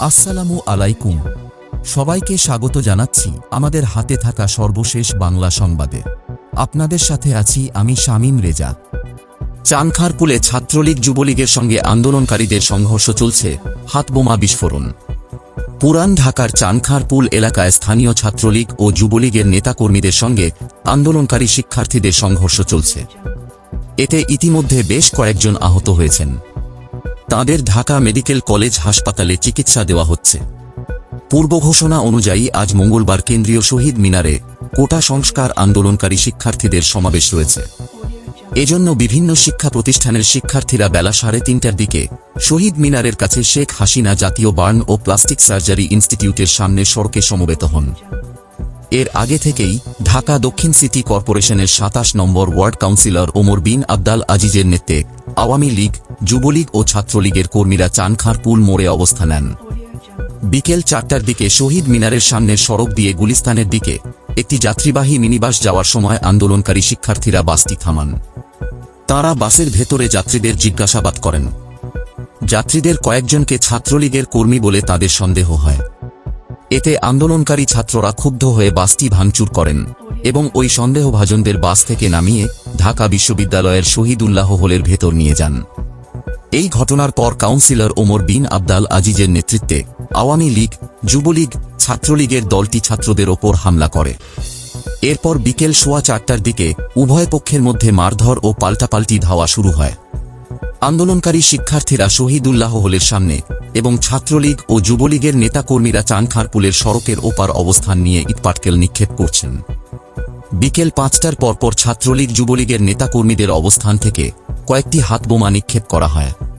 আসসালামু আলাইকুম। সবাইকে স্বাগত জানাচ্ছি আমাদের হাতে থাকা সর্বশেষ বাংলা সংবাদে। আপনাদের সাথে আছি আমি শামীম রেজা। চানখারপুলে ছাত্রলীগ যুবলীগের সঙ্গে আন্দোলনকারীদের সংঘর্ষ চলছে, হাতবোমা বিস্ফোরণ। পুরান ঢাকার চানখারপুল এলাকায় স্থানীয় ছাত্রলীগ ও যুবলীগের নেতাকর্মীদের সঙ্গে আন্দোলনকারী শিক্ষার্থীদের সংঘর্ষ চলছে। এতে ইতিমধ্যে বেশ কয়েকজন আহত হয়েছেন। তাঁদের ঢাকা মেডিকেল কলেজ হাসপাতালে চিকিৎসা দেওয়া হচ্ছে। পূর্ব ঘোষণা অনুযায়ী আজ মঙ্গলবার কেন্দ্রীয় শহীদ মিনারে কোটা সংস্কার আন্দোলনকারী শিক্ষার্থীদের সমাবেশ রয়েছে। এজন্য বিভিন্ন শিক্ষা প্রতিষ্ঠানের শিক্ষার্থীরা বেলা 3:30টার দিকে শহীদ মিনারের কাছে শেখ হাসিনা জাতীয় বার্ন ও প্লাস্টিক সার্জারি ইনস্টিটিউটের সামনে সড়কে সমবেত হন। এর আগে থেকেই ঢাকা দক্ষিণ সিটি কর্পোরেশনের 27 নম্বর ওয়ার্ড কাউন্সিলর ওমর বিন আবদাল আজিজের নেতৃত্বে আওয়ামী লীগ, যুবলীগ ও ছাত্রলীগের কর্মীরা চানখারপুল মোড়ে অবস্থান নেন। বিকেল 4টার দিকে শহীদ মিনারের সামনের সড়ক দিয়ে গুলিস্তানের দিকে একটি যাত্রীবাহী মিনিবাস যাওয়ার সময় আন্দোলনকারী শিক্ষার্থীরা বাসটি থামান। তাঁরা বাসের ভেতরে যাত্রীদের জিজ্ঞাসাবাদ করেন। যাত্রীদের কয়েকজনকে ছাত্রলীগের কর্মী বলে তাদের সন্দেহ হয়। এতে আন্দোলনকারী ছাত্ররা ক্ষুব্ধ হয়ে বাসটি ভাঙচুর করেন এবং ওই সন্দেহভাজনদের বাস থেকে নামিয়ে ঢাকা বিশ্ববিদ্যালয়ের শহীদুল্লাহ হলের ভেতর নিয়ে যান। এই ঘটনার পর কাউন্সিলর ওমর বিন আবদাল আজিজের নেতৃত্বে আওয়ামী লীগ, যুবলীগ, ছাত্রলীগের দলটি ছাত্রদের ওপর হামলা করে। এরপর বিকেল 4:15টার দিকে উভয় পক্ষের মধ্যে মারধর ও পাল্টাপাল্টি ধাওয়া শুরু হয়। আন্দোলনকারী শিক্ষার্থীরা শহীদুল্লাহ হলের সামনে এবং ছাত্রলীগ ও যুবলীগের নেতাকর্মীরা চানখারপুলের সড়কের ওপার অবস্থান নিয়ে ইটপাটকেল নিক্ষেপ করছেন। বিকেল 5টার পরপর ছাত্রলীগ যুবলীগের নেতাকর্মীদের অবস্থান থেকে কয়েকটি হাতবোমা নিক্ষেপ করা হয়।